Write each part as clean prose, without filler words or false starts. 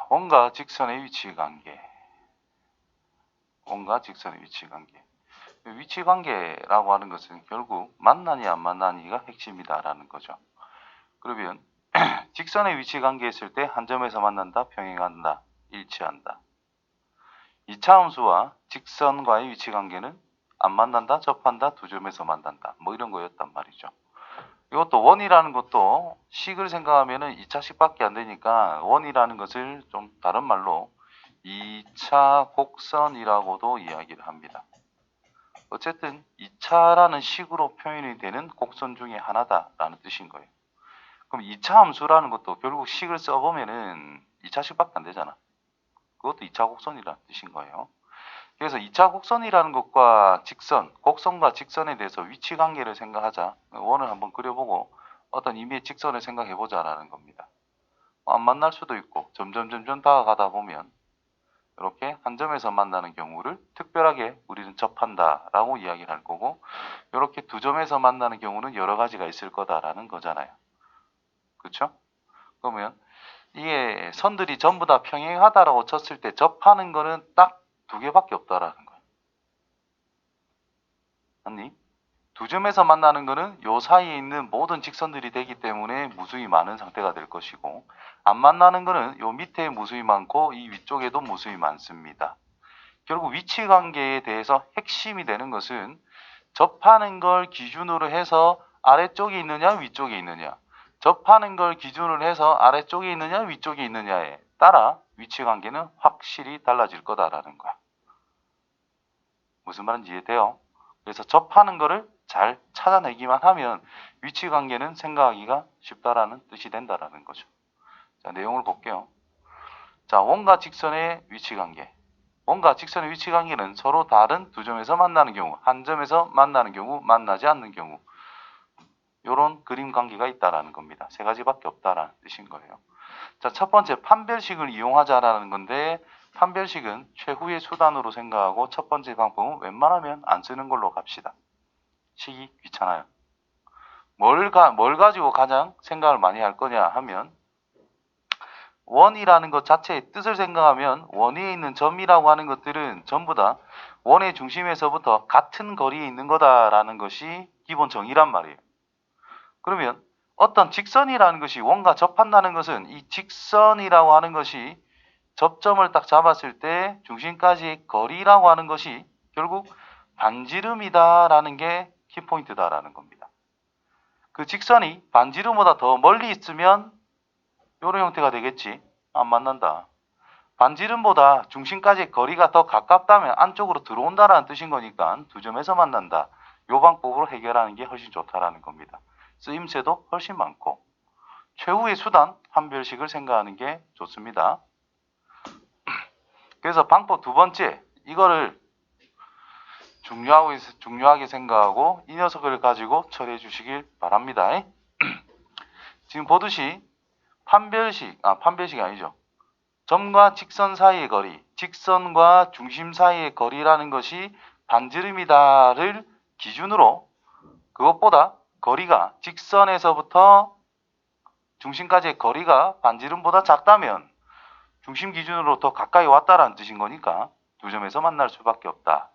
원과 직선의 위치 관계. 원과 직선의 위치 관계. 위치 관계라고 하는 것은 결국 만나니 안 만나니가 핵심이다라는 거죠. 그러면 직선의 위치 관계 있을 때 한 점에서 만난다, 평행한다, 일치한다. 이차함수와 직선과의 위치 관계는 안 만난다, 접한다, 두 점에서 만난다. 뭐 이런 거였단 말이죠. 이것도 원이라는 것도 식을 생각하면은 2차식밖에 안 되니까 원이라는 것을 좀 다른 말로 2차 곡선이라고도 이야기를 합니다. 어쨌든 2차라는 식으로 표현이 되는 곡선 중에 하나다라는 뜻인 거예요. 그럼 2차 함수라는 것도 결국 식을 써보면은 2차식밖에 안 되잖아. 그것도 2차 곡선이라는 뜻인 거예요. 그래서 2차 곡선이라는 것과 직선, 곡선과 직선에 대해서 위치 관계를 생각하자. 원을 한번 그려보고 어떤 의미의 직선을 생각해보자라는 겁니다. 안 만날 수도 있고 점점 다가가다 보면 이렇게 한 점에서 만나는 경우를 특별하게 우리는 접한다라고 이야기를 할 거고, 이렇게 두 점에서 만나는 경우는 여러 가지가 있을 거다라는 거잖아요. 그렇죠? 그러면 이게 선들이 전부 다 평행하다라고 쳤을 때 접하는 거는 딱 두 개밖에 없다라는 거예요. 아니? 두 점에서 만나는 거는 요 사이에 있는 모든 직선들이 되기 때문에 무수히 많은 상태가 될 것이고, 안 만나는 거는 요 밑에 무수히 많고 이 위쪽에도 무수히 많습니다. 결국 위치 관계에 대해서 핵심이 되는 것은 접하는 걸 기준으로 해서 아래쪽에 있느냐 위쪽에 있느냐, 접하는 걸 기준으로 해서 아래쪽에 있느냐 위쪽에 있느냐에 따라 위치 관계는 확실히 달라질 거다라는 거야. 무슨 말인지 이해돼요? 그래서 접하는 거를 잘 찾아내기만 하면 위치 관계는 생각하기가 쉽다라는 뜻이 된다라는 거죠. 자, 내용을 볼게요. 자, 원과 직선의 위치 관계. 원과 직선의 위치 관계는 서로 다른 두 점에서 만나는 경우, 한 점에서 만나는 경우, 만나지 않는 경우, 이런 그림 관계가 있다라는 겁니다. 세 가지밖에 없다라는 뜻인 거예요. 자, 첫 번째 판별식을 이용하자라는 건데, 판별식은 최후의 수단으로 생각하고 첫 번째 방법은 웬만하면 안 쓰는 걸로 갑시다. 식이 귀찮아요. 뭘 가지고 가장 생각을 많이 할 거냐 하면, 원이라는 것 자체의 뜻을 생각하면 원위에 있는 점이라고 하는 것들은 전부 다 원의 중심에서부터 같은 거리에 있는 거다라는 것이 기본 정의란 말이에요. 그러면 어떤 직선이라는 것이 원과 접한다는 것은 이 직선이라고 하는 것이 접점을 딱 잡았을 때 중심까지의 거리라고 하는 것이 결국 반지름이다라는 게 키포인트다라는 겁니다. 그 직선이 반지름보다 더 멀리 있으면 이런 형태가 되겠지. 안 만난다. 반지름보다 중심까지의 거리가 더 가깝다면 안쪽으로 들어온다라는 뜻인 거니까 두 점에서 만난다. 이 방법으로 해결하는 게 훨씬 좋다라는 겁니다. 쓰임새도 훨씬 많고 최후의 수단 판별식을 생각하는 게 좋습니다. 그래서 방법 두 번째, 이거를 중요하게 생각하고 이 녀석을 가지고 처리해 주시길 바랍니다. 지금 보듯이 판별식이 아니죠. 점과 직선 사이의 거리, 직선과 중심 사이의 거리라는 것이 반지름이다를 기준으로 그것보다 거리가 직선에서부터 중심까지의 거리가 반지름보다 작다면 중심 기준으로 더 가까이 왔다라는 뜻인 거니까 두 점에서 만날 수밖에 없다.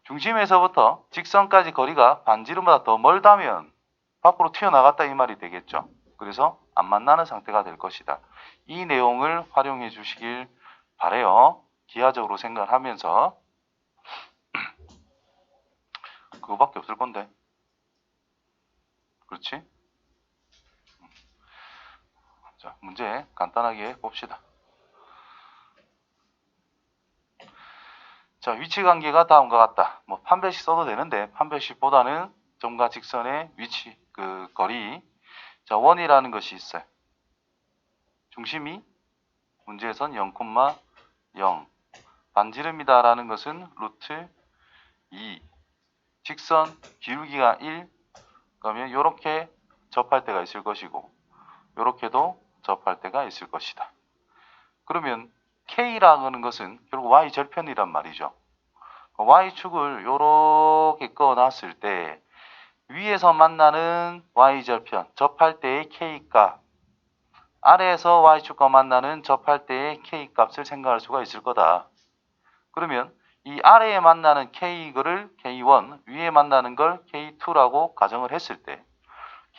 중심에서부터 직선까지 거리가 반지름보다 더 멀다면 밖으로 튀어나갔다 이 말이 되겠죠. 그래서 안 만나는 상태가 될 것이다. 이 내용을 활용해 주시길 바래요. 기하적으로 생각을 하면서. 그거밖에 없을 건데. 그렇지? 자, 문제 간단하게 봅시다. 자, 위치 관계가 다음과 같다. 뭐 판별식 써도 되는데 판별식보다는 점과 직선의 위치, 거리. 자, 원이라는 것이 있어요. 중심이 문제에선 0,0. 반지름이다라는 것은 루트 2. 직선 기울기가 1. 그러면 이렇게 접할 때가 있을 것이고 이렇게도 접할 때가 있을 것이다. 그러면 K라고 하는 것은 결국 Y절편이란 말이죠. Y축을 이렇게 그어놨을 때 위에서 만나는 Y절편, 접할 때의 K값, 아래에서 y축과 만나는 접할 때의 k 값을 생각할 수가 있을 거다. 그러면 이 아래에 만나는 k를 k1, 위에 만나는 걸 k2라고 가정을 했을 때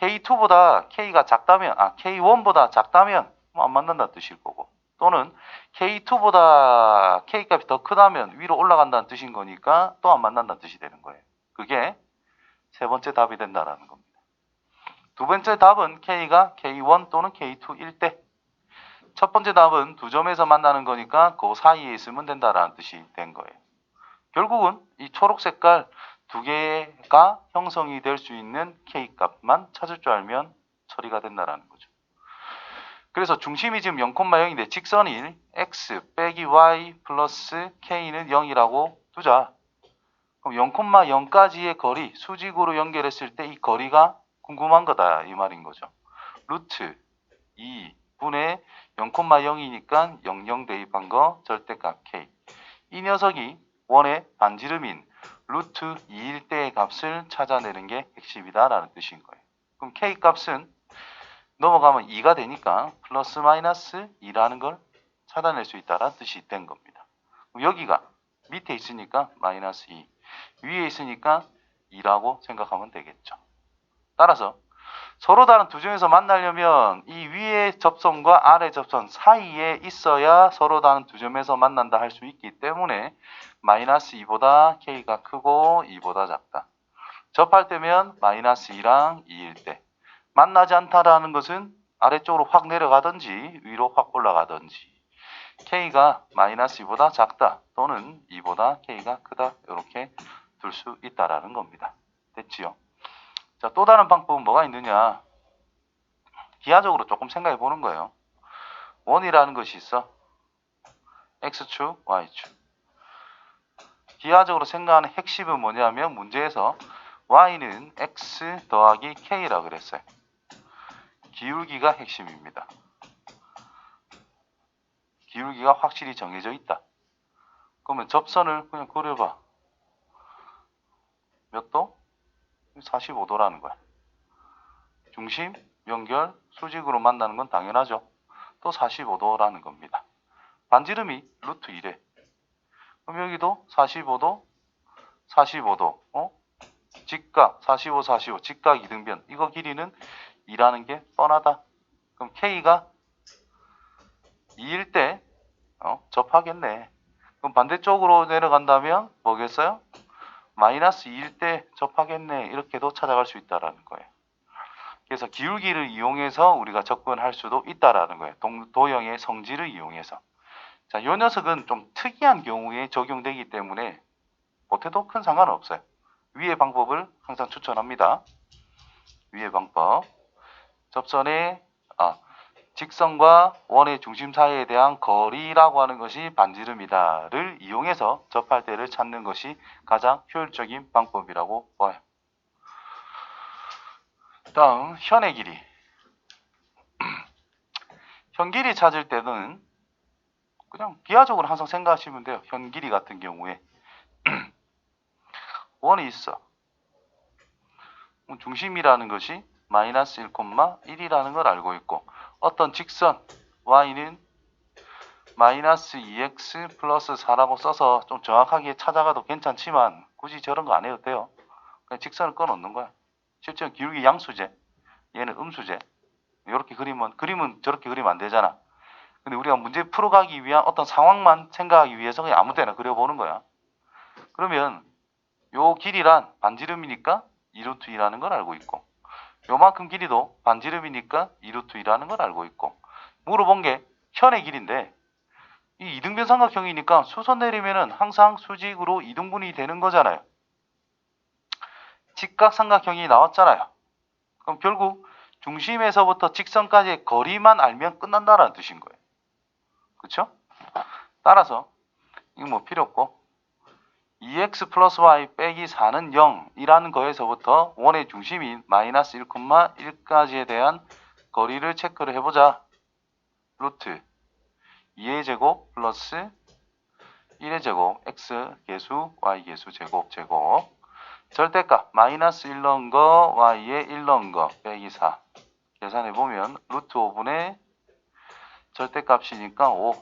k2보다 k가 작다면, k1보다 작다면 안 만난다는 뜻일 거고, 또는 k2보다 k 값이 더 크다면 위로 올라간다는 뜻인 거니까 또 안 만난다는 뜻이 되는 거예요. 그게 세 번째 답이 된다라는 겁니다. 두 번째 답은 k가 k1 또는 k2일 때, 첫 번째 답은 두 점에서 만나는 거니까 그 사이에 있으면 된다라는 뜻이 된 거예요. 결국은 이 초록 색깔 두 개가 형성이 될 수 있는 k 값만 찾을 줄 알면 처리가 된다라는 거죠. 그래서 중심이 지금 0,0인데 직선이 x 빼기 y 플러스 k는 0이라고 두자. 그럼 0,0까지의 거리, 수직으로 연결했을 때 이 거리가 궁금한 거다 이 말인 거죠. 루트 2분의 0,0이니까 00 대입한 거 절대값 k. 이 녀석이 원의 반지름인 루트 2일 때의 값을 찾아내는 게 핵심이다라는 뜻인 거예요. 그럼 k 값은 넘어가면 2가 되니까 플러스 마이너스 2라는 걸 찾아낼 수 있다라는 뜻이 된 겁니다. 그럼 여기가 밑에 있으니까 마이너스 2, 위에 있으니까 2라고 생각하면 되겠죠. 따라서 서로 다른 두 점에서 만나려면 이 위의 접선과 아래 접선 사이에 있어야 서로 다른 두 점에서 만난다 할 수 있기 때문에 마이너스 2보다 k가 크고 2보다 작다. 접할 때면 마이너스 2랑 2일 때. 만나지 않다라는 것은 아래쪽으로 확 내려가든지 위로 확 올라가든지 k가 마이너스 2보다 작다 또는 2보다 k가 크다 이렇게 둘 수 있다라는 겁니다. 됐지요? 자, 또 다른 방법은 뭐가 있느냐? 기하적으로 조금 생각해 보는 거예요. 원이라는 것이 있어. x축, y축. 기하적으로 생각하는 핵심은 뭐냐면 문제에서 y는 x 더하기 k라 그랬어요. 기울기가 핵심입니다. 기울기가 확실히 정해져 있다. 그러면 접선을 그냥 그려봐. 몇 도? 45도라는 거야. 중심, 연결, 수직으로 만나는 건 당연하죠. 또 45도라는 겁니다. 반지름이 루트 1에. 그럼 여기도 45도, 45도. 직각, 45, 45. 직각 이등변. 이거 길이는 2라는 게 뻔하다. 그럼 K가 2일 때 접하겠네. 그럼 반대쪽으로 내려간다면 뭐겠어요? 마이너스 2일 때 접하겠네. 이렇게도 찾아갈 수 있다라는 거예요. 그래서 기울기를 이용해서 우리가 접근할 수도 있다라는 거예요. 도형의 성질을 이용해서. 자, 이 녀석은 좀 특이한 경우에 적용되기 때문에 못해도 큰 상관은 없어요. 위의 방법을 항상 추천합니다. 위의 방법. 접선의 직선과 원의 중심 사이에 대한 거리라고 하는 것이 반지름이다를 이용해서 접할 때를 찾는 것이 가장 효율적인 방법이라고 봐요. 다음 현의 길이. 현 길이 찾을 때는 그냥 기하적으로 항상 생각하시면 돼요. 현 길이 같은 경우에 원이 있어. 중심이라는 것이 마이너스 1,1이라는 걸 알고 있고 어떤 직선 y는 마이너스 2x 플러스 4라고 써서 좀 정확하게 찾아가도 괜찮지만 굳이 저런 거 안 해도 돼요. 그냥 직선을 꺼놓는 거야. 실제로 기울기 양수제, 얘는 음수제. 이렇게 그림은 저렇게 그리면 안 되잖아. 근데 우리가 문제 풀어가기 위한 어떤 상황만 생각하기 위해서 그냥 아무 때나 그려보는 거야. 그러면 요 길이란 반지름이니까 2루트 2라는 걸 알고 있고 요만큼 길이도 반지름이니까 2루트 2라는 걸 알고 있고 물어본 게 현의 길인데 이 이등변 삼각형이니까 수선 내리면은 항상 수직으로 이등분이 되는 거잖아요. 직각 삼각형이 나왔잖아요. 그럼 결국 중심에서부터 직선까지의 거리만 알면 끝난다라는 뜻인 거예요. 그렇죠? 따라서 이거 뭐 필요 없고 2x 플러스 y 빼기 4는 0이라는 거에서부터 원의 중심인 마이너스 1,1까지에 대한 거리를 체크를 해보자. 루트 2의 제곱 플러스 1의 제곱 x 계수 y 계수 제곱 절대값 마이너스 1 넣은 거 y에 1 넣은 거 빼기 4 계산해보면 루트 5분의 절대값이니까 5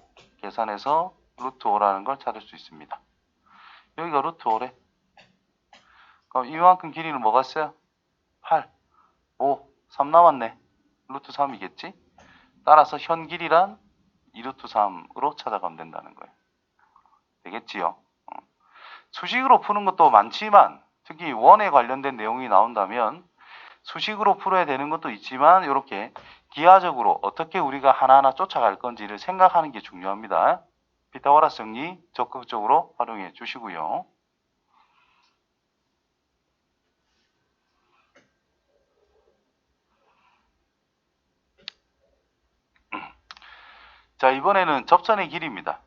계산해서 루트 5라는 걸 찾을 수 있습니다. 여기가 루트 5래. 그럼 이만큼 길이는 뭐가 있어요? 8, 5, 3 남았네. 루트 3이겠지? 따라서 현 길이란 2루트 3으로 찾아가면 된다는 거예요. 되겠지요? 수식으로 푸는 것도 많지만 특히 원에 관련된 내용이 나온다면 수식으로 풀어야 되는 것도 있지만 이렇게 기하적으로 어떻게 우리가 하나하나 쫓아갈 건지를 생각하는 게 중요합니다. 피타고라스 정리 적극적으로 활용해 주시고요. 자, 이번에는 접선의 길이입니다.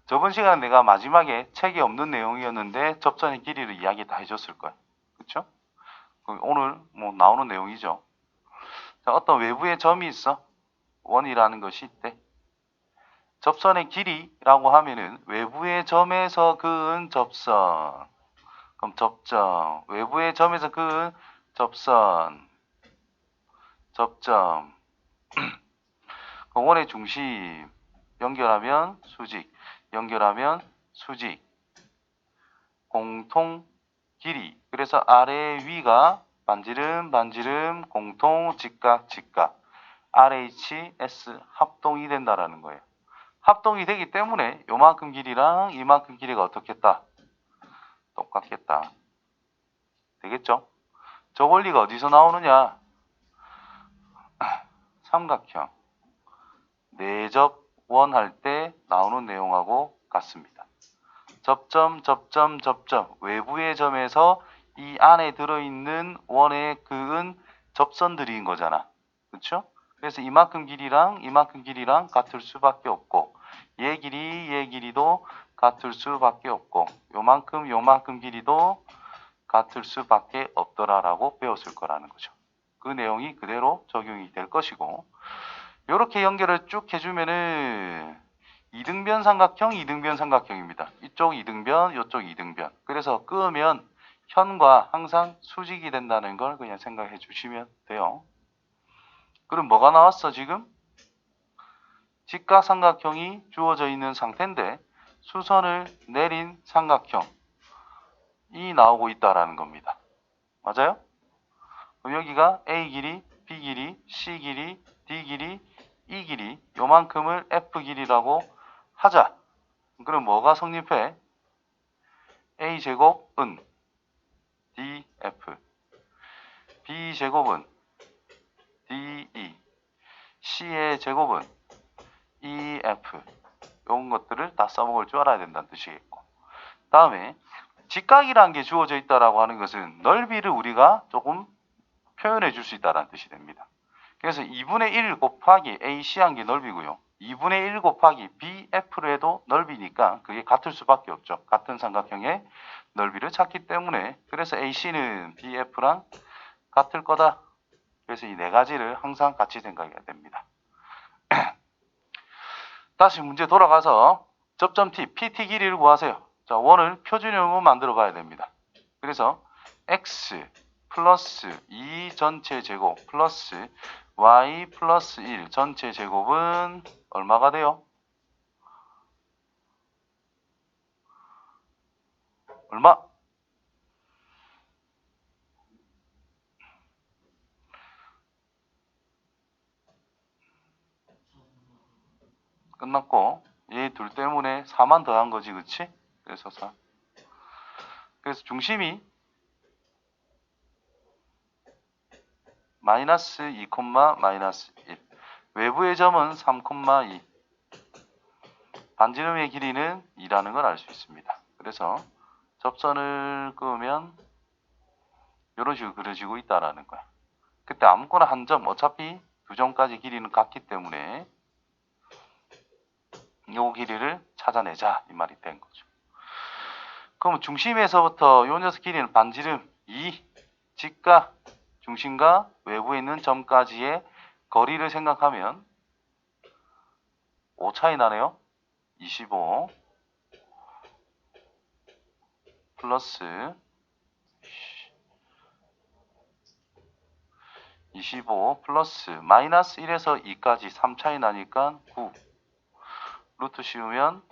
저번 시간에 내가 마지막에 책에 없는 내용이었는데 접선의 길이를 이야기 다 해줬을 거야. 그쵸? 오늘 뭐 나오는 내용이죠. 자, 어떤 외부의 점이 있어. 원이라는 것이 있대. 접선의 길이라고 하면은 외부의 점에서 그은 접선. 그럼 접점. 외부의 점에서 그은 접선. 접점. 원의 중심. 연결하면 수직. 연결하면 수직. 공통 길이. 그래서 아래 위가 반지름 반지름 공통 직각 직각. RHS 합동이 된다라는 거예요. 합동이 되기 때문에 요만큼 길이랑 이만큼 길이가 어떻겠다? 똑같겠다. 되겠죠? 저 원리가 어디서 나오느냐? 삼각형. 내접원 할 때 나오는 내용하고 같습니다. 접점, 접점, 접점. 외부의 점에서 이 안에 들어있는 원에 그은 접선들인 거잖아. 그쵸? 그래서 이만큼 길이랑 이만큼 길이랑 같을 수밖에 없고 얘 길이, 얘 길이도 같을 수밖에 없고 요만큼 길이도 같을 수밖에 없더라라고 배웠을 거라는 거죠. 그 내용이 그대로 적용이 될 것이고 이렇게 연결을 쭉 해주면은 이등변 삼각형, 이등변 삼각형입니다. 이쪽 이등변, 이쪽 이등변. 그래서 끄면 현과 항상 수직이 된다는 걸 그냥 생각해 주시면 돼요. 그럼 뭐가 나왔어 지금? 직각삼각형이 주어져 있는 상태인데 수선을 내린 삼각형이 나오고 있다라는 겁니다. 맞아요? 그럼 여기가 A 길이, B 길이, C 길이, D 길이, E 길이 요만큼을 F 길이라고 하자. 그럼 뭐가 성립해? A제곱은 DF, B제곱은 DE, C의 제곱은 EF. 이런 것들을 다 써먹을 줄 알아야 된다는 뜻이겠고. 다음에 직각이라는 게 주어져 있다라고 하는 것은 넓이를 우리가 조금 표현해 줄 수 있다는 뜻이 됩니다. 그래서 2분의 1 곱하기 AC한 게 넓이고요. 2분의 1 곱하기 BF를 해도 넓이니까 그게 같을 수밖에 없죠. 같은 삼각형의 넓이를 찾기 때문에 그래서 AC는 BF랑 같을 거다. 그래서 이 네 가지를 항상 같이 생각해야 됩니다. 다시 문제 돌아가서 접점 T, PT 길이를 구하세요. 자, 원을 표준형으로 만들어 봐야 됩니다. 그래서 X 플러스 2 전체 제곱 플러스 Y 플러스 1 전체 제곱은 얼마가 돼요? 얼마? 끝났고 얘 둘 때문에 4만 더한 거지, 그치? 그래서 4. 그래서 중심이 마이너스 2, 마이너스 1. 외부의 점은 3,2. 반지름의 길이는 2라는 걸 알 수 있습니다. 그래서 접선을 그으면 이런 식으로 그려지고 있다라는 거야. 그때 아무거나 한 점, 어차피 두 점까지 길이는 같기 때문에 요 길이를 찾아내자 이 말이 된 거죠. 그럼 중심에서부터 요 녀석 길이는 반지름 2, 직각 중심과 외부에 있는 점까지의 거리를 생각하면 5 차이 나네요. 25 플러스 25 플러스 마이너스 1에서 2까지 3 차이 나니까 9. 루트 씌우면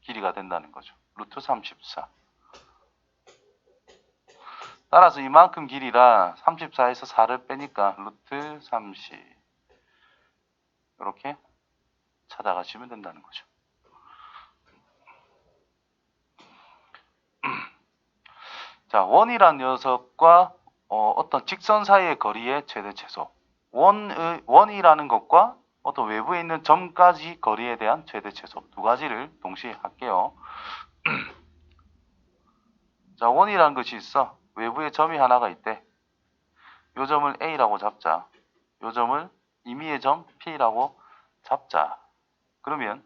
길이가 된다는 거죠. 루트 34. 따라서 이만큼 길이라 34에서 4를 빼니까 루트 30. 이렇게 찾아가시면 된다는 거죠. 자, 원이란 녀석과 어떤 직선 사이의 거리의 최대 최소. 원이라는 것과 어떤 외부에 있는 점까지 거리에 대한 최대 최소. 두 가지를 동시에 할게요. 자, 원이라는 것이 있어. 외부에 점이 하나가 있대. 요 점을 A라고 잡자. 요 점을 임의의 점 P라고 잡자. 그러면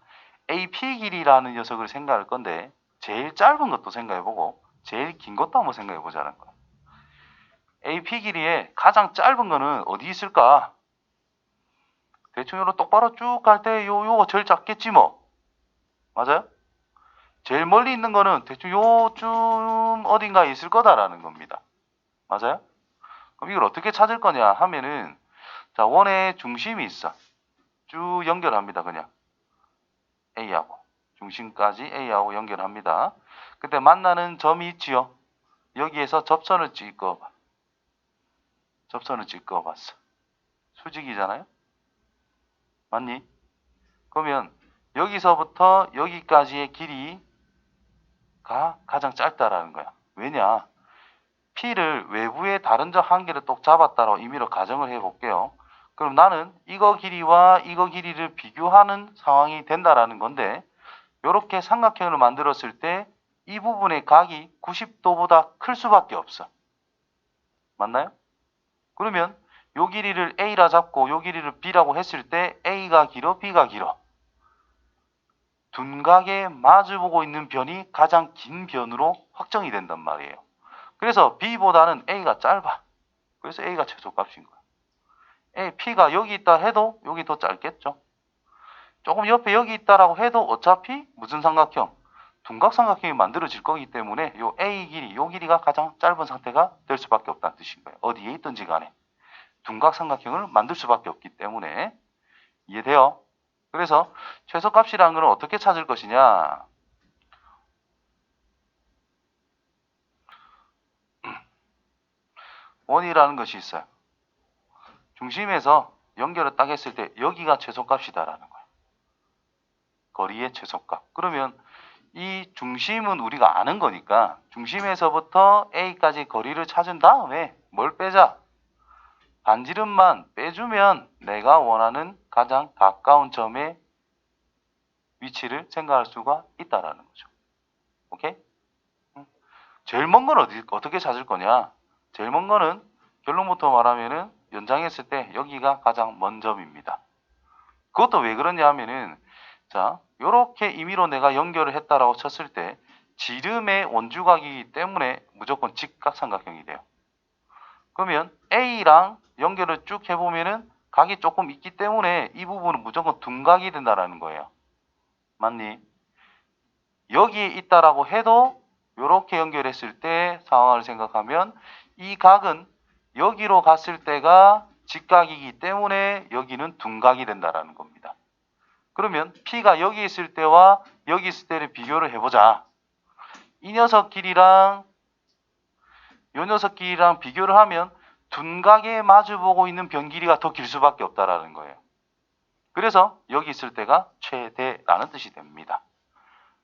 AP 길이라는 녀석을 생각할 건데 제일 짧은 것도 생각해보고 제일 긴 것도 한번 생각해보자는 거야. AP 길이의 가장 짧은 거는 어디 있을까? 대충 요로 똑바로 쭉 갈 때 요거 제일 작겠지 뭐. 맞아요? 제일 멀리 있는 거는 대충 요쯤 어딘가에 있을 거다라는 겁니다. 맞아요? 그럼 이걸 어떻게 찾을 거냐 하면은 자, 원의 중심이 있어. 쭉 연결합니다. 그냥 A하고 중심까지 A하고 연결합니다. 그때 만나는 점이 있지요. 여기에서 접선을 찍어봐. 접선을 찍어봤어. 수직이잖아요. 맞니? 그러면 여기서부터 여기까지의 길이가 가장 짧다라는 거야. 왜냐? P를 외부의 다른 점 한 개를 똑 잡았다라고 임의로 가정을 해볼게요. 그럼 나는 이거 길이와 이거 길이를 비교하는 상황이 된다라는 건데 이렇게 삼각형을 만들었을 때 이 부분의 각이 90도보다 클 수밖에 없어. 맞나요? 그러면 요 길이를 A라 잡고 요 길이를 B라고 했을 때 A가 길어, B가 길어. 둔각에 마주보고 있는 변이 가장 긴 변으로 확정이 된단 말이에요. 그래서 B보다는 A가 짧아. 그래서 A가 최소값인 거야. P가 여기 있다 해도 여기 더 짧겠죠. 조금 옆에 여기 있다라고 해도 어차피 무슨 삼각형? 둔각삼각형이 만들어질 거기 때문에 요 A 길이, 요 길이가 가장 짧은 상태가 될 수밖에 없다는 뜻인 거예요. 어디에 있든지 간에. 둔각삼각형을 만들 수밖에 없기 때문에. 이해돼요? 그래서 최소값이라는 걸 어떻게 찾을 것이냐? 원이라는 것이 있어요. 중심에서 연결을 딱 했을 때 여기가 최소값이다라는 거예요. 거리의 최소값. 그러면 이 중심은 우리가 아는 거니까 중심에서부터 A까지 거리를 찾은 다음에 뭘 빼자? 반지름만 빼주면 내가 원하는 가장 가까운 점의 위치를 생각할 수가 있다라는 거죠. 오케이? 제일 먼 건 어떻게 찾을 거냐? 제일 먼 거는 결론부터 말하면은 연장했을 때 여기가 가장 먼 점입니다. 그것도 왜 그러냐 하면은 자, 요렇게 임의로 내가 연결을 했다라고 쳤을 때 지름의 원주각이기 때문에 무조건 직각삼각형이 돼요. 그러면 A랑 연결을 쭉 해보면은 각이 조금 있기 때문에 이 부분은 무조건 둔각이 된다라는 거예요. 맞니? 여기에 있다라고 해도 이렇게 연결했을 때 상황을 생각하면 이 각은 여기로 갔을 때가 직각이기 때문에 여기는 둔각이 된다라는 겁니다. 그러면 P가 여기 있을 때와 여기 있을 때를 비교를 해보자. 이 녀석 길이랑 이 녀석 길이랑 비교를 하면 둔각에 마주보고 있는 변 길이가 더 길 수밖에 없다라는 거예요. 그래서 여기 있을 때가 최대라는 뜻이 됩니다.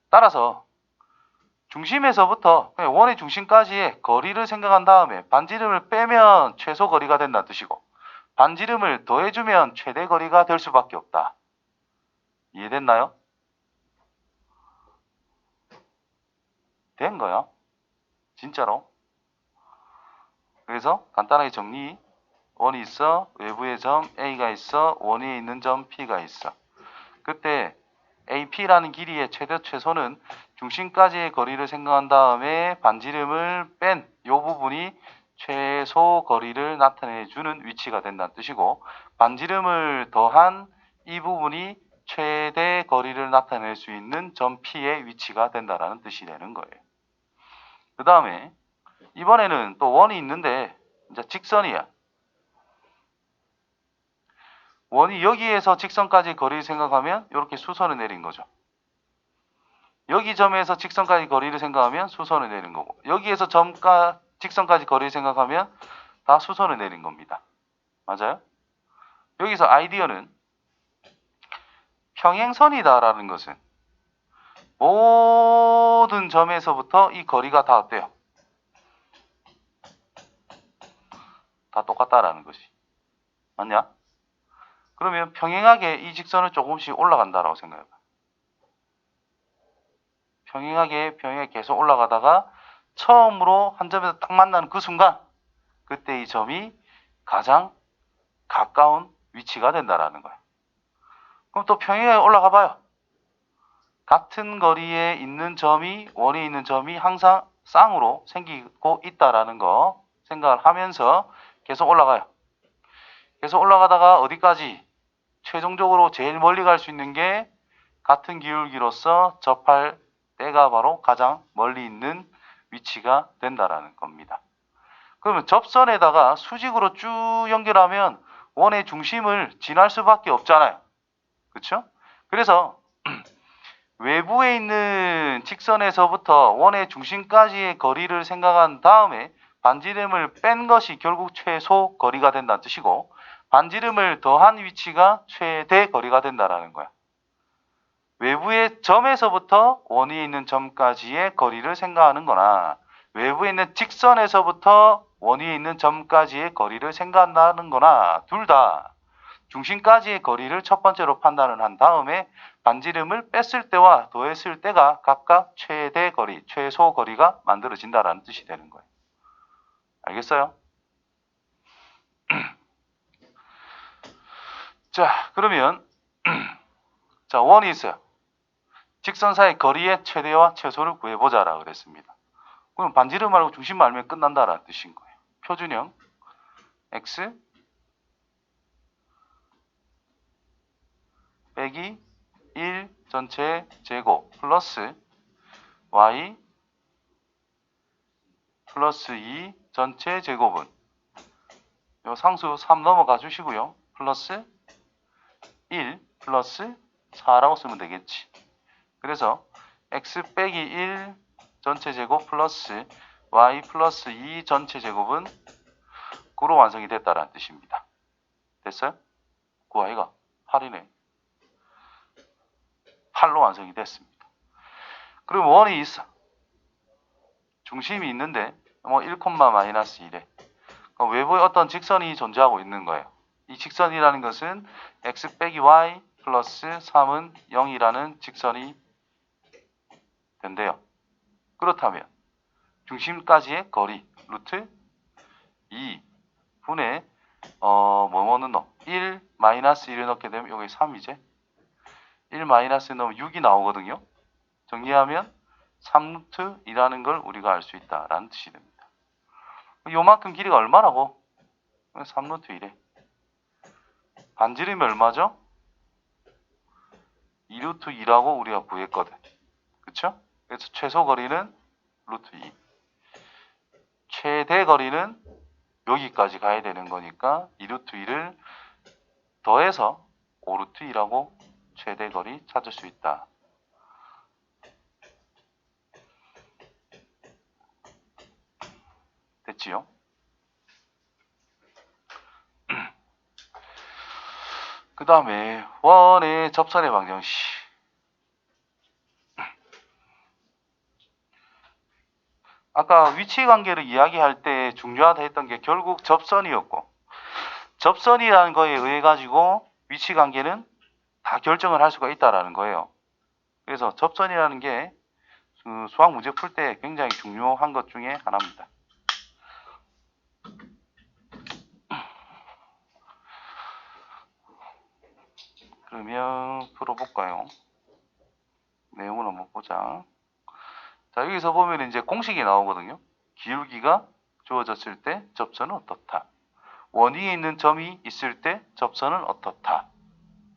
따라서 중심에서부터 원의 중심까지의 거리를 생각한 다음에 반지름을 빼면 최소 거리가 된다는 뜻이고 반지름을 더해주면 최대 거리가 될 수밖에 없다. 이해됐나요? 된 거야. 진짜로. 그래서 간단하게 정리. 원이 있어. 외부의 점 A가 있어. 원위에 있는 점 P가 있어. 그때 AP라는 길이의 최대 최소는 중심까지의 거리를 생각한 다음에 반지름을 뺀 이 부분이 최소 거리를 나타내 주는 위치가 된다는 뜻이고 반지름을 더한 이 부분이 최대 거리를 나타낼 수 있는 점 P의 위치가 된다는 뜻이 되는 거예요. 그 다음에 이번에는 또 원이 있는데 이제 직선이야. 원이 여기에서 직선까지 거리를 생각하면 이렇게 수선을 내린 거죠. 여기 점에서 직선까지 거리를 생각하면 수선을 내린 거고, 여기에서 직선까지 거리를 생각하면 다 수선을 내린 겁니다. 맞아요? 여기서 아이디어는 평행선이다라는 것은 모든 점에서부터 이 거리가 다 어때요? 다 똑같다라는 것이. 맞냐? 그러면 평행하게 이 직선을 조금씩 올라간다라고 생각해봐. 평행하게 계속 올라가다가 처음으로 한 점에서 딱 만나는 그 순간, 그때 이 점이 가장 가까운 위치가 된다라는 거야. 그럼 또 평행하게 올라가 봐요. 같은 거리에 있는 점이, 원에 있는 점이 항상 쌍으로 생기고 있다라는 거 생각을 하면서 계속 올라가요. 계속 올라가다가 어디까지? 최종적으로 제일 멀리 갈 수 있는 게 같은 기울기로서 접할 때가 바로 가장 멀리 있는 위치가 된다라는 겁니다. 그러면 접선에다가 수직으로 쭉 연결하면 원의 중심을 지날 수밖에 없잖아요. 그렇죠? 그래서 외부에 있는 직선에서부터 원의 중심까지의 거리를 생각한 다음에 반지름을 뺀 것이 결국 최소 거리가 된다는 뜻이고, 반지름을 더한 위치가 최대 거리가 된다는 거야. 외부의 점에서부터 원위에 있는 점까지의 거리를 생각하는 거나, 외부에 있는 직선에서부터 원위에 있는 점까지의 거리를 생각한다는 거나, 둘 다 중심까지의 거리를 첫 번째로 판단을 한 다음에 반지름을 뺐을 때와 더했을 때가 각각 최대 거리, 최소 거리가 만들어진다라는 뜻이 되는 거예요. 알겠어요? 자, 그러면 자, 원이 있어요. 직선 사이 거리의 최대와 최소를 구해보자라 그랬습니다. 그럼 반지름 말고 중심 알면 끝난다라는 뜻인 거예요. 표준형 x 빼기 1 전체 제곱 플러스 y 플러스 2 전체 제곱은 요 상수 3 넘어가 주시고요. 플러스 1 플러스 4라고 쓰면 되겠지. 그래서 x 빼기 1 전체 제곱 플러스 y 플러스 2 전체 제곱은 9로 완성이 됐다라는 뜻입니다. 됐어요? 9y가 8이네. 8로 완성이 됐습니다. 그럼 원이 있어. 중심이 있는데 뭐 1, 마이너스 1에 외부에 어떤 직선이 존재하고 있는 거예요. 이 직선이라는 것은 x 빼기 y 플러스 3은 0이라는 직선이 된대요. 그렇다면 중심까지의 거리 루트 2분의 뭐뭐는 1 마이너스 1을 넣게 되면 여기 3이제 1 마이너스 넣으면 6이 나오거든요. 정리하면 3루트이라는 걸 우리가 알 수 있다라는 뜻이 됩니다. 요만큼 길이가 얼마라고? 3루트 1에 반지름이 얼마죠? 2루트 2라고 우리가 구했거든. 그쵸? 그래서 최소 거리는 루트 2. 최대 거리는 여기까지 가야 되는 거니까 2루트 2를 더해서 5루트 2라고 최대 거리 찾을 수 있다. 됐지요? 그 다음에 원의 접선의 방정식. 아까 위치 관계를 이야기할 때 중요하다 했던 게 결국 접선이었고, 접선이라는 거에 의해 가지고 위치 관계는 다 결정을 할 수가 있다라는 거예요. 그래서 접선이라는 게 수학 문제 풀 때 굉장히 중요한 것 중에 하나입니다. 그러면 풀어볼까요? 내용을 한번 보자. 자, 여기서 보면 이제 공식이 나오거든요. 기울기가 주어졌을 때 접선은 어떻다. 원위에 있는 점이 있을 때 접선은 어떻다.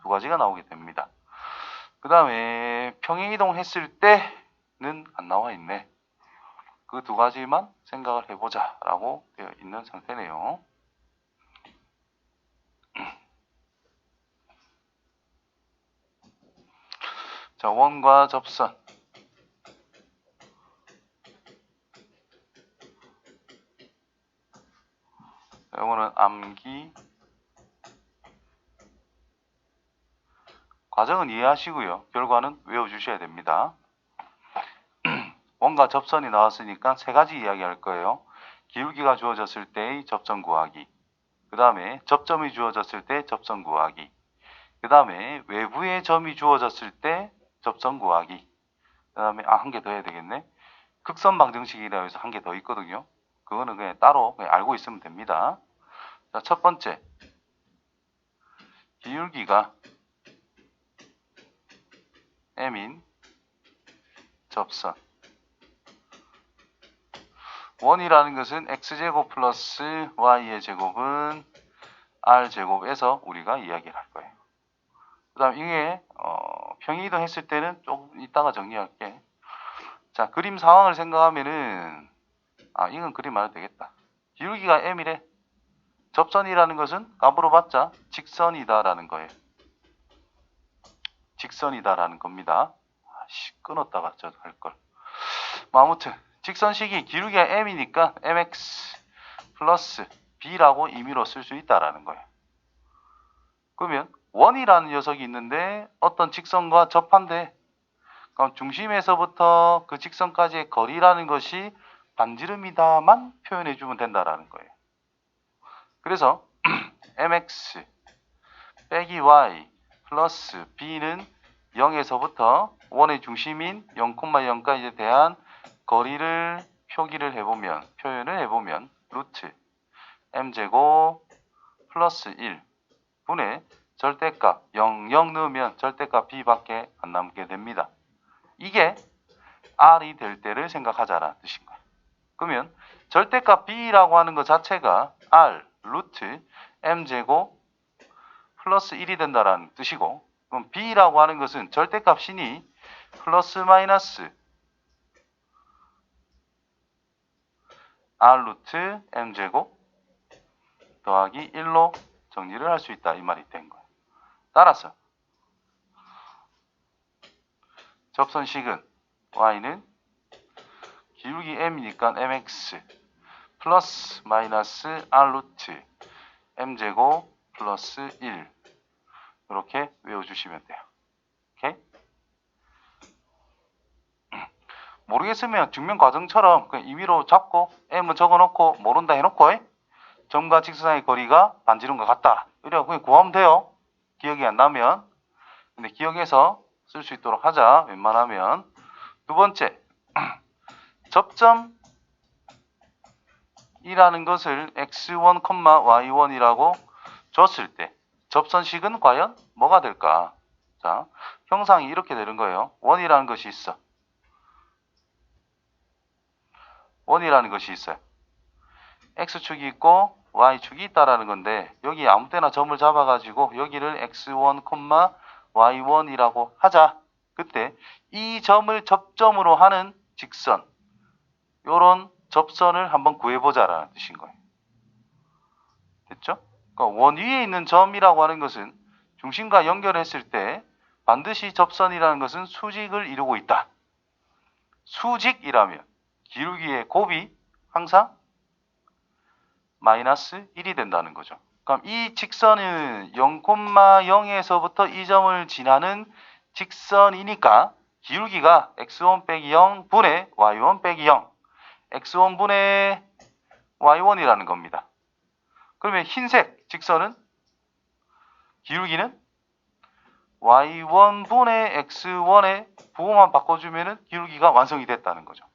두 가지가 나오게 됩니다. 그 다음에 평행이동했을 때는 안 나와 있네. 그 두 가지만 생각을 해보자 라고 되어 있는 상태네요. 자, 원과 접선. 이거는 암기. 과정은 이해하시고요. 결과는 외워주셔야 됩니다. 원과 접선이 나왔으니까 세 가지 이야기할 거예요. 기울기가 주어졌을 때의 접선 구하기. 그 다음에 접점이 주어졌을 때 접선 구하기. 그 다음에 외부의 점이 주어졌을 때 접선 구하기. 그 다음에 한 개 더 해야 되겠네. 극선 방정식이라고 해서 한 개 더 있거든요. 그거는 그냥 따로 그냥 알고 있으면 됩니다. 자, 첫 번째. 기울기가 m인 접선. 원이라는 것은 x제곱 플러스 y의 제곱은 r제곱에서 우리가 이야기를 할 거예요. 그 다음 이게 평행이동 했을 때는 조금 이따가 정리할게. 자, 그림 상황을 생각하면은 이건 그림 안 해도 되겠다. 기울기가 m이래. 접선이라는 것은 값으로 봤자 직선이다라는 거예요. 직선이다라는 겁니다. 끊었다가 저 할걸. 아무튼 직선식이 기울기가 m이니까 mx 플러스 b라고 임의로 쓸 수 있다라는 거예요. 그러면 원이라는 녀석이 있는데 어떤 직선과 접한데, 그럼 중심에서부터 그 직선까지의 거리라는 것이 반지름이다만 표현해주면 된다라는 거예요. 그래서 mx 빼기 y 플러스 b는 0에서부터 원의 중심인 0,0까지에 대한 거리를 표현을 해보면 루트 m제곱 플러스 1 분의 절대값 0 넣으면 절대값 b밖에 안 남게 됩니다. 이게 r이 될 때를 생각하자라는 뜻인 거예요. 그러면 절대값 b라고 하는 것 자체가 r 루트 m제곱 플러스 1이 된다라는 뜻이고, 그럼 b라고 하는 것은 절대값이니 플러스 마이너스 r 루트 m제곱 더하기 1로 정리를 할 수 있다 이 말이 된 거예요. 따라서 접선식은 y는 기울기 m이니까 mx 플러스 마이너스 r 루트 m제곱 플러스 1 이렇게 외워주시면 돼요. 오케이? 모르겠으면 증명 과정처럼 그냥 임의로 잡고 m은 적어놓고 모른다 해놓고 점과 직선의 거리가 반지름과 같다 이래서 그냥 구하면 돼요. 기억이 안 나면. 근데 기억해서 쓸 수 있도록 하자. 웬만하면. 두 번째, 접점이라는 것을 x1, y1이라고 줬을 때 접선식은 과연 뭐가 될까? 자, 형상이 이렇게 되는 거예요. 원이라는 것이 있어. 원이라는 것이 있어요. x축이 있고 y축이 있다라는 건데, 여기 아무 때나 점을 잡아가지고 여기를 x1, y1이라고 하자. 그때 이 점을 접점으로 하는 직선, 요런 접선을 한번 구해보자라는 뜻인 거예요. 됐죠? 그러니까 원 위에 있는 점이라고 하는 것은 중심과 연결했을 때 반드시 접선이라는 것은 수직을 이루고 있다. 수직이라면 기울기의 곱이 항상 마이너스 1이 된다는 거죠. 그럼 이 직선은 0,0에서부터 이 점을 지나는 직선이니까 기울기가 x1 빼기 0 분의 y1 빼기 0 x1 분의 y1이라는 겁니다. 그러면 흰색 직선은 기울기는 y1 분의 x1의 부호만 바꿔주면 기울기가 완성이 됐다는 거죠.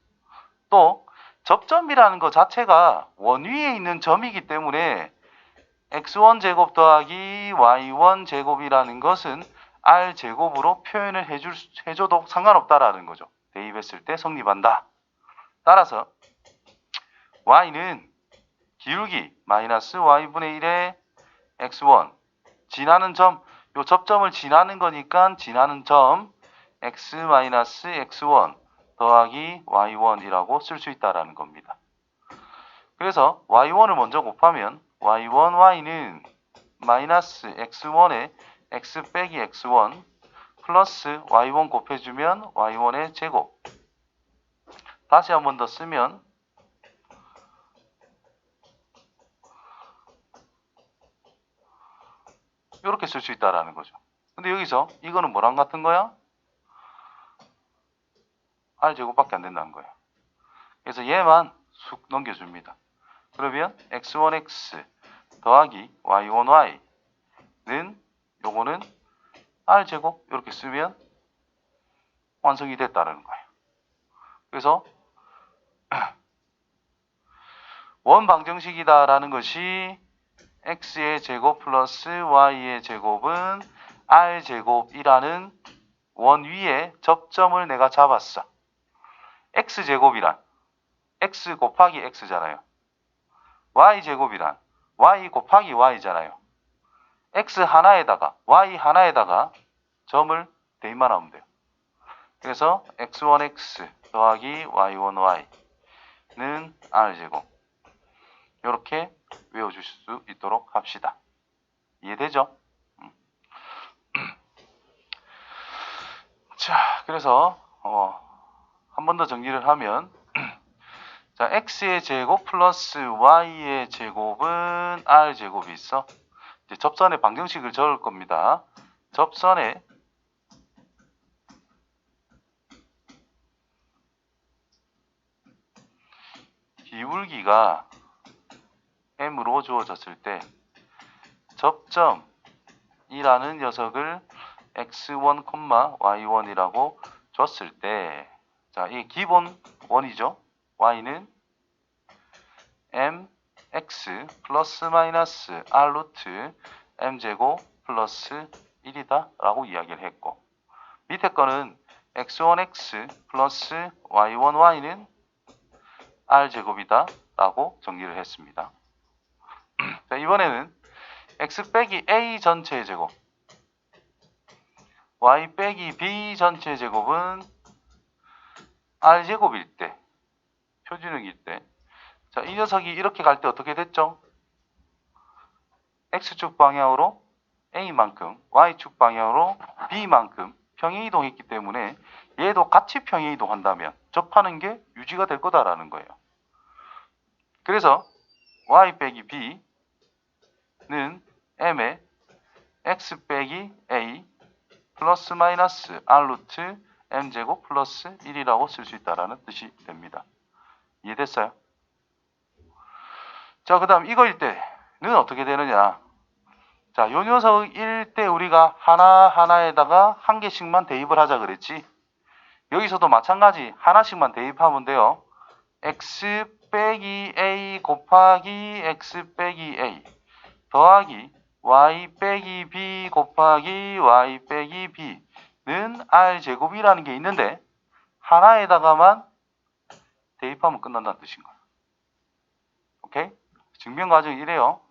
또 접점이라는 것 자체가 원 위에 있는 점이기 때문에 x1 제곱 더하기 y1 제곱이라는 것은 r 제곱으로 표현을 해줘도 상관없다라는 거죠. 대입했을 때 성립한다. 따라서 y는 기울기 마이너스 y분의 1의 x1 지나는 점, 요 접점을 지나는 거니까 지나는 점 x 마이너스 x1 더하기 y1이라고 쓸 수 있다라는 겁니다. 그래서 y1을 먼저 곱하면 y1y는 마이너스 x1에 x 빼기 x1 플러스 y1 곱해주면 y1의 제곱. 다시 한 번 더 쓰면 이렇게 쓸 수 있다라는 거죠. 근데 여기서 이거는 뭐랑 같은 거야? r제곱밖에 안 된다는 거예요. 그래서 얘만 쑥 넘겨줍니다. 그러면 x1x 더하기 y1y는 요거는 r제곱 이렇게 쓰면 완성이 됐다는 거예요. 그래서 원방정식이다라는 것이 x의 제곱 플러스 y의 제곱은 r제곱이라는 원 위에 접점을 내가 잡았어. x제곱이란 x 곱하기 x잖아요. y제곱이란 y 곱하기 y잖아요. x 하나에다가 y 하나에다가 점을 대입만 하면 돼요. 그래서 x1x 더하기 y1y는 r제곱. 이렇게 외워주실 수 있도록 합시다. 이해되죠? 자, 그래서 한 번 더 정리를 하면 자, x의 제곱 플러스 y의 제곱은 r제곱이 있어. 이제 접선의 방정식을 적을 겁니다. 접선의 기울기가 m으로 주어졌을 때 접점이라는 녀석을 x1, y1이라고 줬을 때 자, 이게 기본 원이죠. y는 mx 플러스 마이너스 r 루트 m제곱 플러스 1이다 라고 이야기를 했고 밑에 거는 x1x 플러스 y1y는 r제곱이다 라고 정리를 했습니다. 자, 이번에는 x 빼기 a 전체의 제곱 y 빼기 b 전체의 제곱은 r제곱일 때 표준형일 때 자, 이 녀석이 이렇게 갈 때 어떻게 됐죠? x축 방향으로 a만큼 y축 방향으로 b만큼 평행이동했기 때문에 얘도 같이 평행이동한다면 접하는 게 유지가 될 거다라는 거예요. 그래서 y 빼기 b는 m의 x 빼기 a 플러스 마이너스 r 루트 m제곱 플러스 1이라고 쓸 수 있다라는 뜻이 됩니다. 이해됐어요? 자, 그 다음 이거일 때는 어떻게 되느냐. 자, 요 녀석일 때 우리가 하나하나에다가 한 개씩만 대입을 하자 그랬지. 여기서도 마찬가지 하나씩만 대입하면 돼요. x 빼기 a 곱하기 x 빼기 a 더하기 y 빼기 b 곱하기 y 빼기 b는 r제곱이라는 게 있는데 하나에다가만 대입하면 끝난다는 뜻인 거야. 오케이? 증명 과정이 이래요.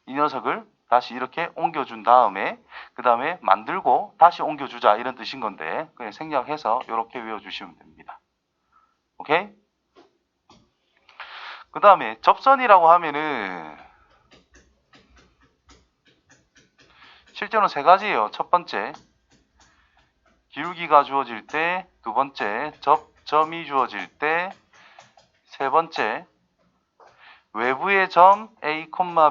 이 녀석을 다시 이렇게 옮겨준 다음에 그 다음에 만들고 다시 옮겨주자 이런 뜻인 건데 그냥 생략해서 이렇게 외워주시면 됩니다. 오케이? 그 다음에 접선이라고 하면은 실제로는 세 가지예요. 첫 번째 기울기가 주어질 때, 두 번째 접점이 주어질 때, 세 번째 외부의 점 A,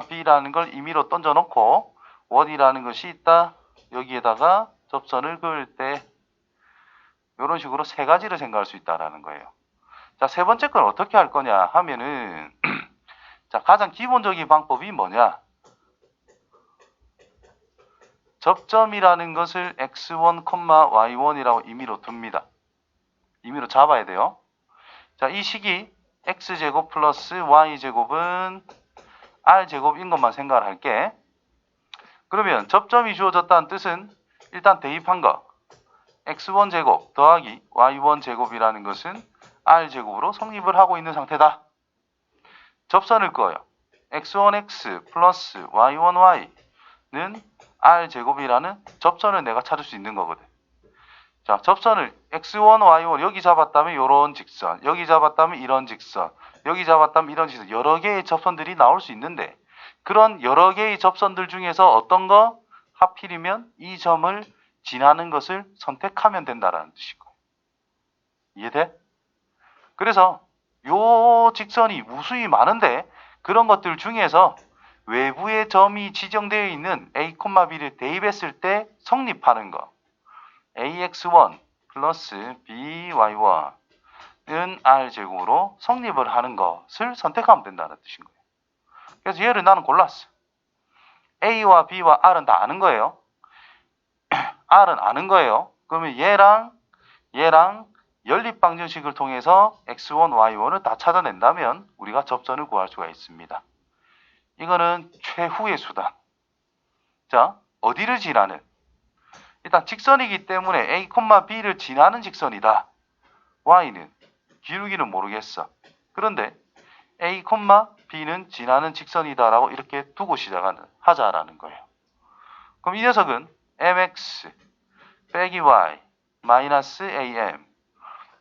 B라는 걸 임의로 던져놓고 원이라는 것이 있다. 여기에다가 접선을 그을 때 이런 식으로 세 가지를 생각할 수 있다라는 거예요. 자, 세 번째 건 어떻게 할 거냐 하면은 자, 가장 기본적인 방법이 뭐냐? 접점이라는 것을 x1, y1이라고 임의로 둡니다. 임의로 잡아야 돼요. 자, 이 식이 x제곱 플러스 y제곱은 r제곱인 것만 생각을 할게. 그러면 접점이 주어졌다는 뜻은 일단 대입한 거 x1제곱 더하기 y1제곱이라는 것은 r제곱으로 성립을 하고 있는 상태다. 접선을 그어요. x1x 플러스 y1y는 r제곱이라는 접선을 내가 찾을 수 있는 거거든. 자, 접선을 x1, y1 여기 잡았다면 이런 직선, 여기 잡았다면 이런 직선, 여기 잡았다면 이런 직선 여러 개의 접선들이 나올 수 있는데 그런 여러 개의 접선들 중에서 어떤 거 하필이면 이 점을 지나는 것을 선택하면 된다라는 뜻이고. 이해돼? 그래서 요 직선이 무수히 많은데 그런 것들 중에서 외부의 점이 지정되어 있는 A, B를 대입했을 때 성립하는 거. AX1 플러스 BY1은 R제곱으로 성립을 하는 것을 선택하면 된다는 뜻인 거예요. 그래서 얘를 나는 골랐어. A와 B와 R은 다 아는 거예요. R은 아는 거예요. 그러면 얘랑 연립방정식을 통해서 x1, y1을 다 찾아낸다면 우리가 접선을 구할 수가 있습니다. 이거는 최후의 수단. 자, 어디를 지나는? 일단 직선이기 때문에 A, B를 지나는 직선이다. y는 기울기는 모르겠어. 그런데 A, B는 지나는 직선이다라고 이렇게 두고 하자라는 거예요. 그럼 이 녀석은 mx 빼기 y 마이너스 am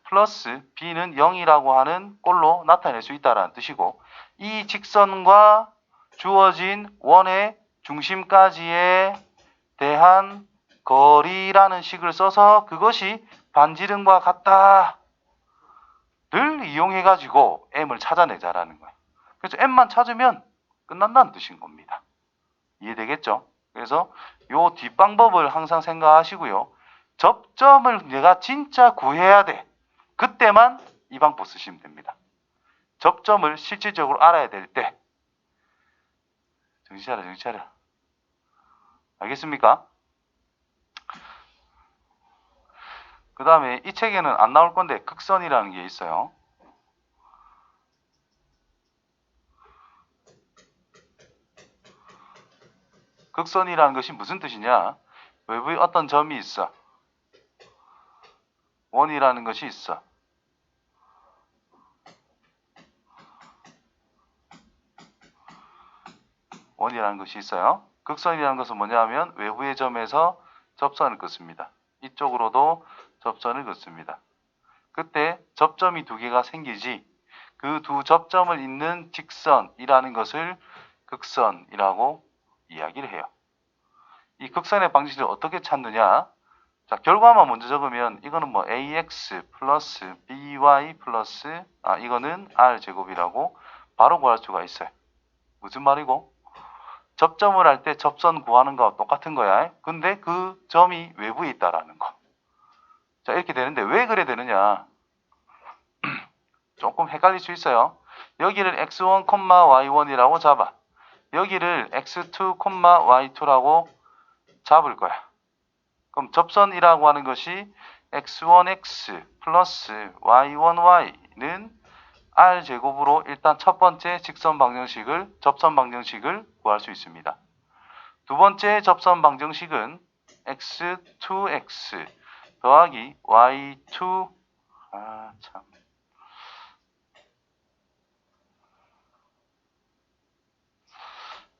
플러스 b는 0이라고 하는 꼴로 나타낼 수 있다는 뜻이고, 이 직선과 주어진 원의 중심까지에 대한 거리라는 식을 써서 그것이 반지름과 같다를 이용해 가지고 m을 찾아내자라는 거예요. 그래서 m만 찾으면 끝난다는 뜻인 겁니다. 이해되겠죠? 그래서 요 뒷방법을 항상 생각하시고요. 접점을 내가 진짜 구해야 돼. 그때만 이 방법 쓰시면 됩니다. 접점을 실질적으로 알아야 될 때. 정신 차려. 알겠습니까? 그 다음에 이 책에는 안 나올 건데 극선이라는 게 있어요. 극선이라는 것이 무슨 뜻이냐? 외부에 어떤 점이 있어. 원이라는 것이 있어. 원이라는 것이 있어요. 극선이라는 것은 뭐냐면 외부의 점에서 접선을 긋습니다. 이쪽으로도 접선을 긋습니다. 그때 접점이 두 개가 생기지 그 두 접점을 잇는 직선이라는 것을 극선이라고 이야기를 해요. 이 극선의 방식을 어떻게 찾느냐? 자, 결과만 먼저 적으면 이거는 뭐 ax 플러스 by 플러스 이거는 r제곱이라고 바로 구할 수가 있어요. 무슨 말이고? 접점을 할 때 접선 구하는 거와 똑같은 거야. 근데 그 점이 외부에 있다라는 거. 자, 이렇게 되는데 왜 그래 되느냐? 조금 헷갈릴 수 있어요. 여기를 x1, y1이라고 잡아. 여기를 x2, y2라고 잡을 거야. 그럼 접선이라고 하는 것이 x1x 플러스 y1y는 r제곱으로 일단 첫 번째 접선 방정식을 구할 수 있습니다. 두 번째 접선 방정식은 x2x 더하기 y2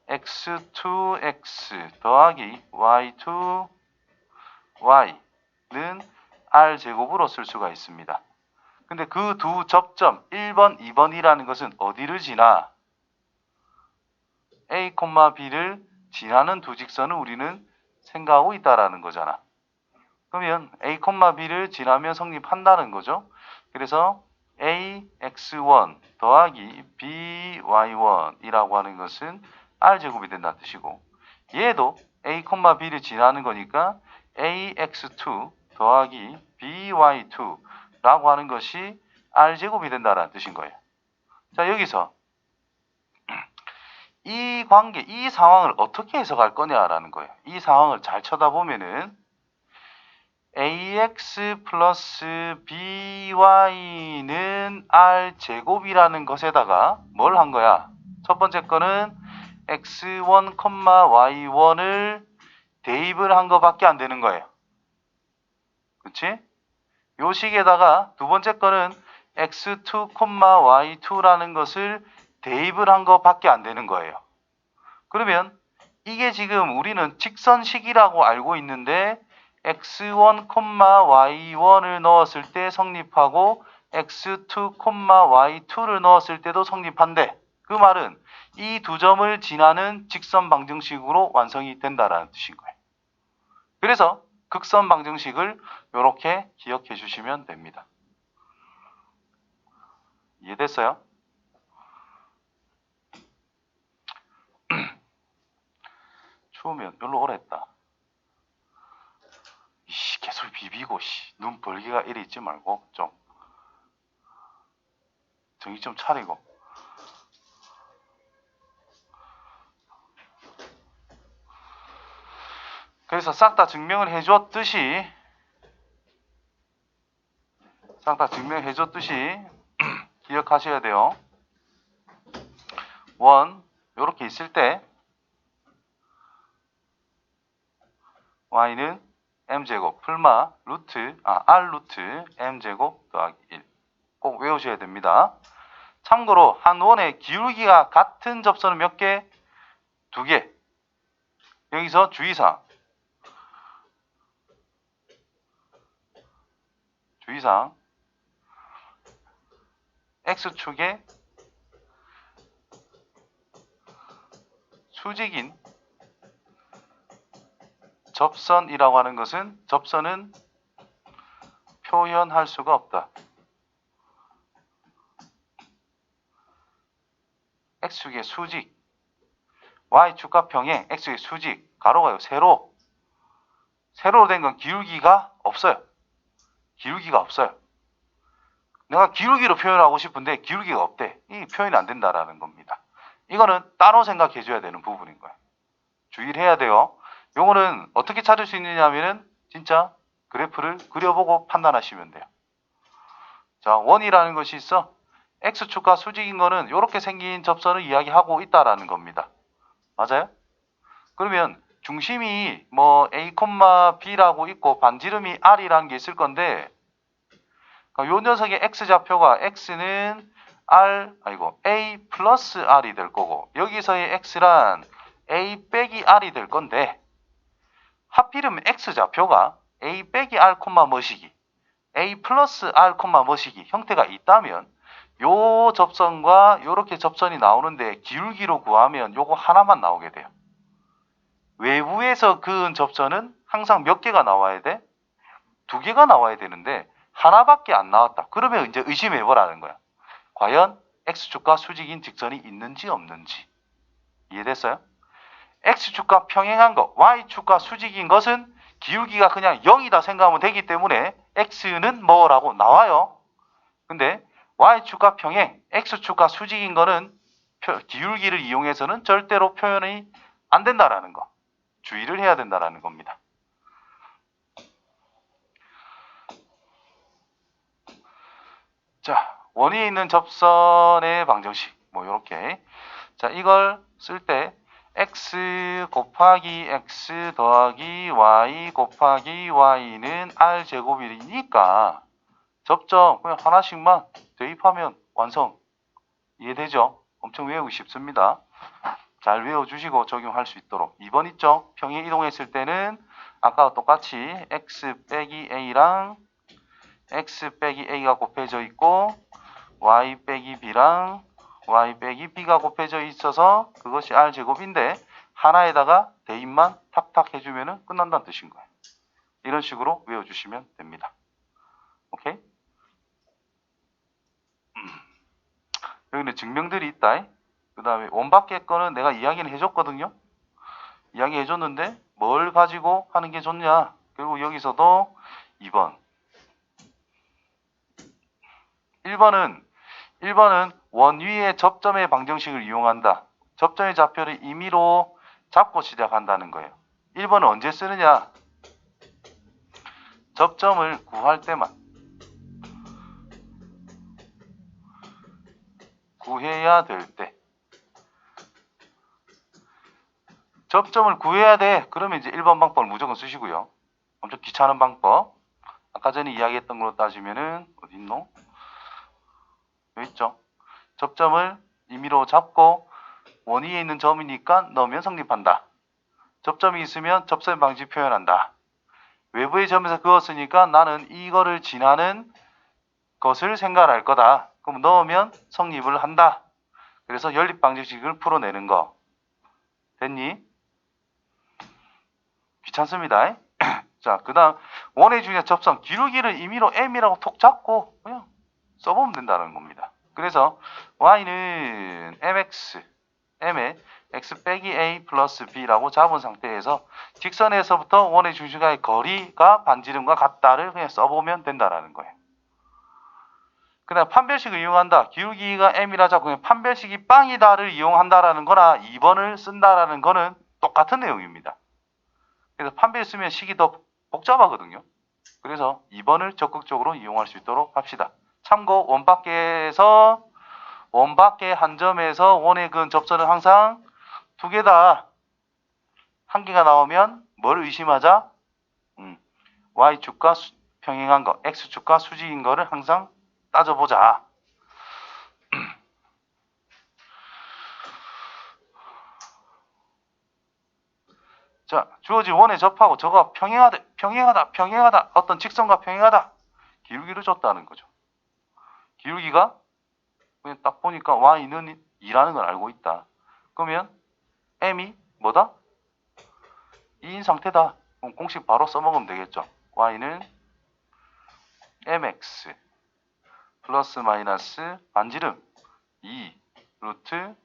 x2x 더하기 y2y는 r제곱으로 쓸 수가 있습니다. 근데 그 두 접점 1번, 2번이라는 것은 어디를 지나? A, B를 지나는 두 직선을 우리는 생각하고 있다라는 거잖아. 그러면 A, B를 지나면 성립한다는 거죠. 그래서 AX1 더하기 BY1이라고 하는 것은 R제곱이 된다는 뜻이고, 얘도 A, B를 지나는 거니까 AX2 더하기 BY2라고 하는 것이 R제곱이 된다는 뜻인 거예요. 자, 여기서 이 관계, 이 상황을 어떻게 해석할 거냐라는 거예요. 이 상황을 잘 쳐다보면은 ax 플러스 by는 r제곱이라는 것에다가 뭘 한 거야? 첫 번째 거는 x1, y1을 대입을 한 거밖에 안 되는 거예요. 그치? 요 식에다가 두 번째 거는 x2, y2라는 것을 대입을 한 거밖에 안 되는 거예요. 그러면 이게 지금 우리는 직선식이라고 알고 있는데 x1, y1을 넣었을 때 성립하고 x2, y2를 넣었을 때도 성립한대. 그 말은 이 두 점을 지나는 직선 방정식으로 완성이 된다라는 뜻인 거예요. 그래서 극선 방정식을 이렇게 기억해 주시면 됩니다. 이해됐어요? 추우면 여기로 오라 했다. 이씨, 계속 비비고 눈 벌기가 이리 있지 말고 좀 정신 좀 차리고. 그래서 싹 다 증명을 해줬듯이 기억하셔야 돼요. 원 이렇게 있을 때 y는 m제곱 풀마 r 루트 m제곱 더하기 1 꼭 외우셔야 됩니다. 참고로 한 원의 기울기가 같은 접선은 몇 개? 2개. 여기서 주의사항 x축의 수직인 접선이라고 하는 것은 접선은 표현할 수가 없다. x축의 수직, y축과 평행, x축의 수직, 가로가요, 세로. 세로로 된 건 기울기가 없어요. 내가 기울기로 표현하고 싶은데 기울기가 없대. 이 표현이 안 된다라는 겁니다. 이거는 따로 생각해 줘야 되는 부분인 거예요. 주의를 해야 돼요. 요거는 어떻게 찾을 수 있느냐 하면은 진짜 그래프를 그려보고 판단하시면 돼요. 자, 원이라는 것이 있어. x축과 수직인 거는 이렇게 생긴 접선을 이야기하고 있다라는 겁니다. 맞아요? 그러면 중심이 뭐 a, b라고 있고 반지름이 r이라는 게 있을 건데 요 녀석의 x좌표가 x는 a 플러스 r이 될 거고 여기서의 x란 a 빼기 r이 될 건데 하필이면 x좌표가 a 빼기 r, 뭐시기 a 플러스 r, 뭐시기 형태가 있다면 요 접선과 요렇게 접선이 나오는데 기울기로 구하면 요거 하나만 나오게 돼요. 외부에서 그은 접선은 항상 몇 개가 나와야 돼? 2개가 나와야 되는데 하나밖에 안 나왔다. 그러면 이제 의심해보라는 거야. 과연 x축과 수직인 직선이 있는지 없는지. 이해됐어요? x축과 평행한 것, y축과 수직인 것은 기울기가 그냥 0이다 생각하면 되기 때문에 x는 뭐라고 나와요. 근데 y축과 평행, x축과 수직인 거는 기울기를 이용해서는 절대로 표현이 안 된다라는 거. 주의를 해야 된다라는 겁니다. 자, 원위에 있는 접선의 방정식. 뭐 요렇게. 자, 이걸 쓸 때 x 곱하기 x 더하기 y 곱하기 y는 r 제곱이니까 접점 그냥 하나씩만 대입하면 완성. 이해되죠? 엄청 외우기 쉽습니다. 잘 외워주시고 적용할 수 있도록. 2번 있죠? 평행 이동했을 때는 아까와 똑같이 x 빼기 a랑 x 빼기 a가 곱해져 있고 y 빼기 b랑 y 빼기 b가 곱해져 있어서 그것이 r제곱인데 하나에다가 대입만 탁탁 해주면 끝난다는 뜻인 거예요. 이런 식으로 외워주시면 됩니다. 오케이? 여기는 증명들이 있다. 그 다음에 원밖에 거는 내가 이야기는 해줬거든요. 이야기해줬는데 뭘 가지고 하는 게 좋냐. 그리고 여기서도 2번 1번은 원 위의 접점의 방정식을 이용한다. 접점의 좌표를 임의로 잡고 시작한다는 거예요. 1번은 언제 쓰느냐? 접점을 구할 때만. 구해야 될 때. 접점을 구해야 돼. 그러면 이제 1번 방법을 무조건 쓰시고요. 엄청 귀찮은 방법. 아까 전에 이야기했던 걸로 따지면은 어디 있노? 여기 있죠. 접점을 임의로 잡고 원위에 있는 점이니까 넣으면 성립한다. 접점이 있으면 접선 방식 표현한다. 외부의 점에서 그었으니까 나는 이거를 지나는 것을 생각할 거다. 그럼 넣으면 성립을 한다. 그래서 연립 방정식을 풀어내는 거. 됐니? 귀찮습니다. 자, 그 다음 원의 중의 접선 기울기를 임의로 m이라고 톡 잡고 그냥 써보면 된다는 겁니다. 그래서 y는 mx, m에 x 빼기 a 플러스 b라고 잡은 상태에서 직선에서부터 원의 중심과의 거리가 반지름과 같다를 그냥 써보면 된다라는 거예요. 그 다음 판별식을 이용한다. 기울기가 m이라자 그냥 판별식이 빵이다를 이용한다라는 거나 2번을 쓴다라는 거는 똑같은 내용입니다. 그래서 판별 쓰면 식이 더 복잡하거든요. 그래서 2번을 적극적으로 이용할 수 있도록 합시다. 참고 원밖에 한 점에서 원의 근 접선은 항상 두 개다. 한 개가 나오면 뭘 의심하자? y축과 평행한 거, x축과 수직인 거를 항상 따져보자. 자, 주어진 원에 접하고 저거 평행하다. 어떤 직선과 평행하다. 기울기를 줬다는 거죠. 기울기가 그냥 딱 보니까 y는 2라는 걸 알고 있다. 그러면 m이 뭐다? 2인 상태다. 그럼 공식 바로 써먹으면 되겠죠. y는 mx 플러스 마이너스 반지름 2 루트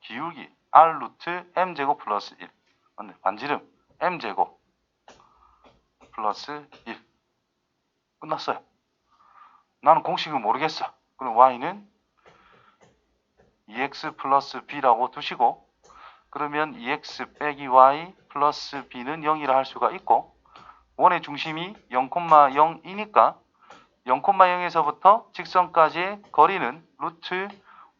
기울기 r 루트 m제곱 플러스 1 맞네. 반지름 m제곱 플러스 1 끝났어요. 나는 공식을 모르겠어. 그럼 y는 2x 플러스 b라고 두시고 그러면 2x 빼기 y 플러스 b는 0이라 할 수가 있고 원의 중심이 0,0이니까 0,0에서부터 직선까지의 거리는 루트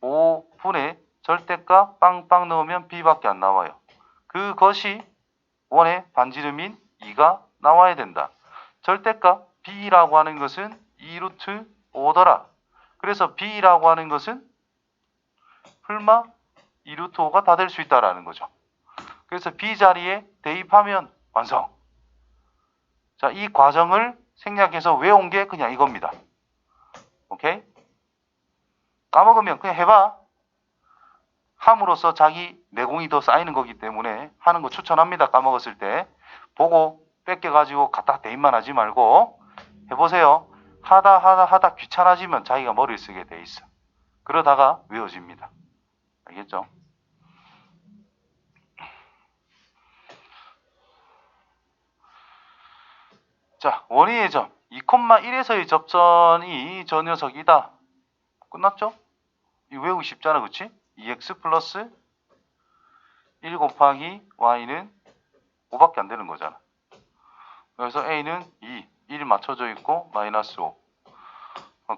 5분의 절대값 빵빵 넣으면 b밖에 안 나와요. 그것이 원의 반지름인 2가 나와야 된다. 절대값 b라고 하는 것은 2루트 5더라. 그래서 b라고 하는 것은 풀마 2루트 5가 다 될 수 있다라는 거죠. 그래서 b 자리에 대입하면 완성. 자, 이 과정을 생략해서 외운 게 그냥 이겁니다. 오케이? 까먹으면 그냥 해봐. 함으로써 자기 내공이 더 쌓이는 거기 때문에 하는 거 추천합니다. 까먹었을 때. 보고 뺏겨가지고 갖다 대입만 하지 말고 해보세요. 하다 귀찮아지면 자기가 머리를 쓰게 돼 있어. 그러다가 외워집니다. 알겠죠? 자, 원의의 점 2,1에서의 접선이 저 녀석이다. 끝났죠? 이거 외우기 쉽잖아, 그치? 2x 플러스 1 곱하기 y는 5밖에 안 되는 거잖아. 그래서 a는 2, 1 맞춰져 있고 마이너스 5.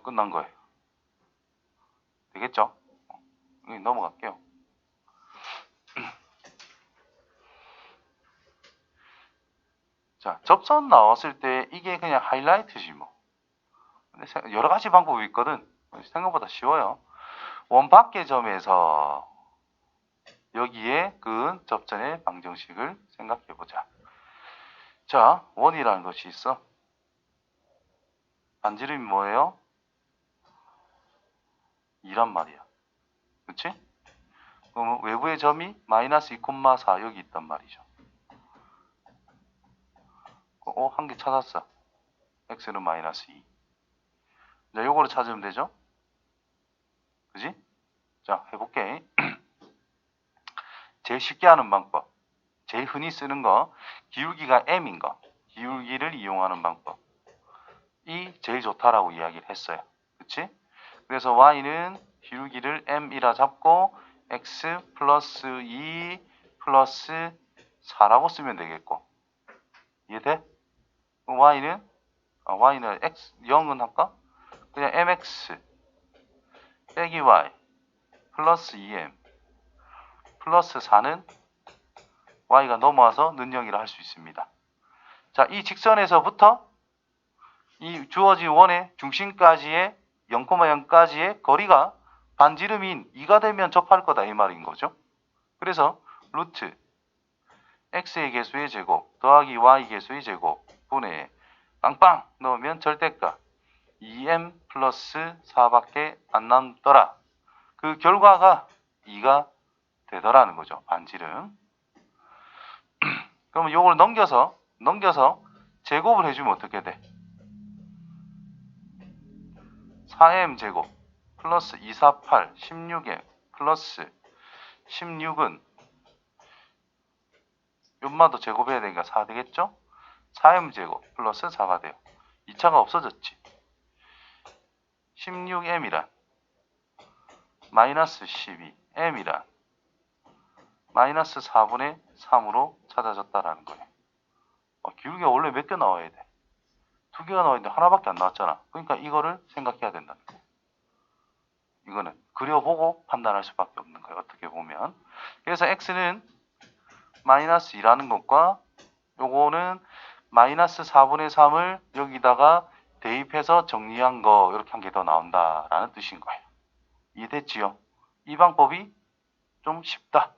끝난 거예요. 되겠죠? 넘어갈게요. 자, 접선 나왔을 때 이게 그냥 하이라이트지 뭐. 근데 여러 가지 방법이 있거든. 생각보다 쉬워요. 원 밖의 점에서 여기에 근 접선의 방정식을 생각해 보자. 자, 원이라는 것이 있어. 반지름이 뭐예요? 2란 말이야. 그치? 그럼 외부의 점이 마이너스 2,4 여기 있단 말이죠. 한 개 찾았어. x는 마이너스 2. 자, 요거를 찾으면 되죠? 그지? 자, 해볼게. 제일 쉽게 하는 방법. 제일 흔히 쓰는 거. 기울기가 m인 거. 기울기를 이용하는 방법. 이 제일 좋다라고 이야기를 했어요. 그치? 그래서 y는 기울기를 m이라 잡고 x 플러스 2 플러스 4라고 쓰면 되겠고. 이해돼? y는 x 0은 할까? 그냥 mx 빼기 y 플러스 2m 플러스 4는 y가 넘어와서 는 0이라 할 수 있습니다. 자, 이 직선에서부터 이 주어진 원의 중심까지의 0,0까지의 거리가 반지름인 2가 되면 접할 거다 이 말인 거죠. 그래서 루트 x의 개수의 제곱 더하기 y 개수의 제곱 분의 빵빵 넣으면 절대값 2m 플러스 4밖에 안 남더라. 그 결과가 2가 되더라는 거죠. 반지름. 그러면 요걸 넘겨서 제곱을 해주면 어떻게 돼? 4m 제곱 플러스 248 16m 플러스 16은 요마도 제곱해야 되니까 4 되겠죠? 4m 제곱 플러스 4가 돼요. 2차가 없어졌지. 16m이란 마이너스 12m이란 마이너스 4분의 3으로 찾아졌다라는 거예요. 기울기가 원래 몇 개 나와야 돼? 2개가 나와야 되는데 하나밖에 안 나왔잖아. 그러니까 이거를 생각해야 된다는 거예요. 이거는 그려보고 판단할 수밖에 없는 거예요. 어떻게 보면. 그래서 x는 마이너스 2라는 것과 요거는 마이너스 4분의 3을 여기다가 대입해서 정리한 거 이렇게 한 개 더 나온다라는 뜻인 거예요. 이해됐지요? 이 방법이 좀 쉽다.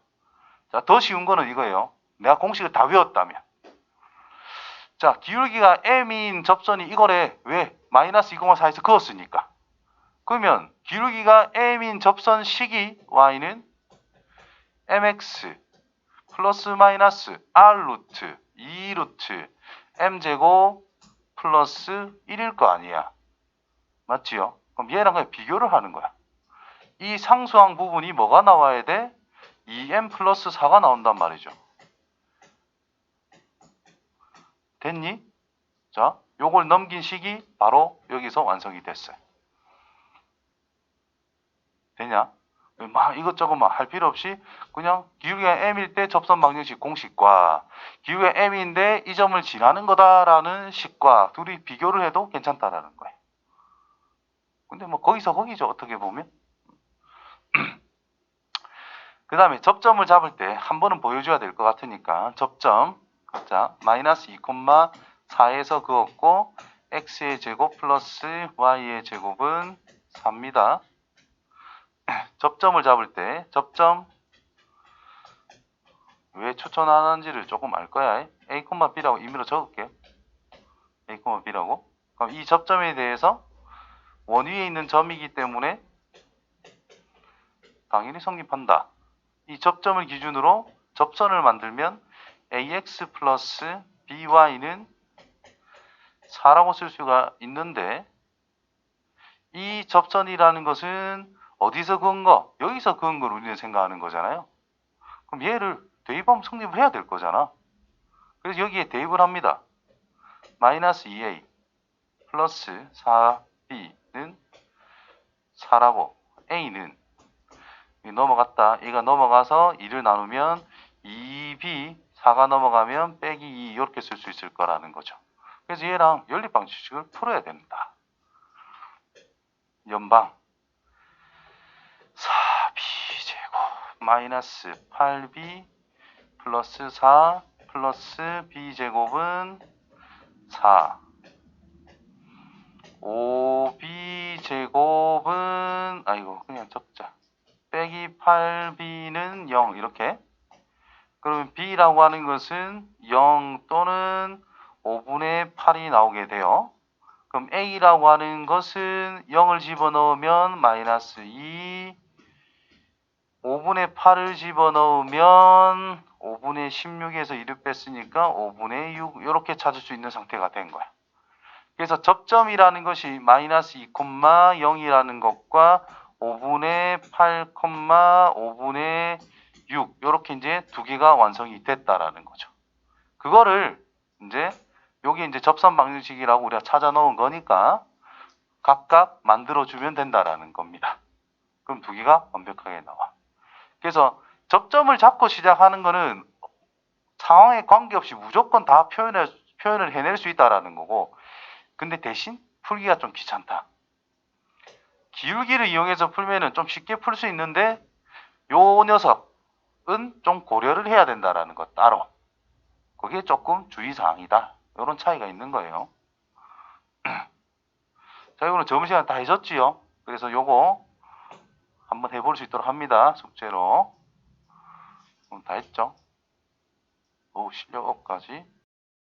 자, 더 쉬운 거는 이거예요. 내가 공식을 다 외웠다면. 자, 기울기가 m인 접선이 이거래. 왜? 마이너스 2,4에서 그었으니까. 그러면 기울기가 m인 접선 식이 y는 mx 플러스 마이너스 r 루트 2 루트 m제곱 플러스 1일 거 아니야. 맞지요? 그럼 얘랑 그냥 비교를 하는 거야. 이 상수항 부분이 뭐가 나와야 돼? 2m 플러스 4가 나온단 말이죠. 됐니? 자, 요걸 넘긴 식이 바로 여기서 완성이 됐어요. 되냐? 막 이것저것 막 할 필요 없이 그냥 기울기가 m일 때 접선 방정식 공식과 기울기가 m인데 이 점을 지나는 거다라는 식과 둘이 비교를 해도 괜찮다라는 거예요. 근데 뭐 거기서 거기죠, 어떻게 보면. 그 다음에 접점을 잡을 때 한 번은 보여줘야 될 것 같으니까 접점, 자, 마이너스 2,4에서 그었고 x의 제곱 플러스 y의 제곱은 4입니다. 접점을 잡을 때 접점 왜 추천하는지를 조금 알 거야. a, b라고 임의로 적을게. a, b라고. 그럼 이 접점에 대해서 원 위에 있는 점이기 때문에 당연히 성립한다. 이 접점을 기준으로 접선을 만들면 ax 플러스 by는 4라고 쓸 수가 있는데 이 접선이라는 것은 어디서 그은 거? 여기서 그은 걸 우리는 생각하는 거잖아요. 그럼 얘를 대입하면 성립을 해야 될 거잖아. 그래서 여기에 대입을 합니다. 마이너스 2a 플러스 4b는 4라고 a는 넘어갔다. 얘가 넘어가서 2를 나누면 2b 4가 넘어가면 빼기 2 이렇게 쓸 수 있을 거라는 거죠. 그래서 얘랑 연립방정식을 풀어야 된다. 연방 4b 제곱 마이너스 8b 플러스 4 플러스 b 제곱은 4 5b 제곱은 아이고 그냥 적자 빼기 8b는 0 이렇게. 그러면 b라고 하는 것은 0 또는 5분의 8이 나오게 돼요. 그럼 a라고 하는 것은 0을 집어넣으면 마이너스 2 5분의 8을 집어넣으면 5분의 16에서 1을 뺐으니까 5분의 6 이렇게 찾을 수 있는 상태가 된 거야. 그래서 접점이라는 것이 마이너스 2,0이라는 것과 5분의 8, 5분의 6 이렇게 이제 두 개가 완성이 됐다라는 거죠. 그거를 이제 여기 이제 접선 방정식이라고 우리가 찾아 놓은 거니까 각각 만들어 주면 된다라는 겁니다. 그럼 두 개가 완벽하게 나와. 그래서 접점을 잡고 시작하는 거는 상황에 관계없이 무조건 다 표현을 해낼 수 있다라는 거고, 근데 대신 풀기가 좀 귀찮다. 기울기를 이용해서 풀면은 좀 쉽게 풀 수 있는데 요 녀석은 좀 고려를 해야 된다라는 것 따로. 그게 조금 주의사항이다. 이런 차이가 있는 거예요. 자, 이거는 점심시간 다 해줬지요. 그래서 요거 한번 해볼 수 있도록 합니다. 숙제로. 다 했죠? 오, 실력업까지.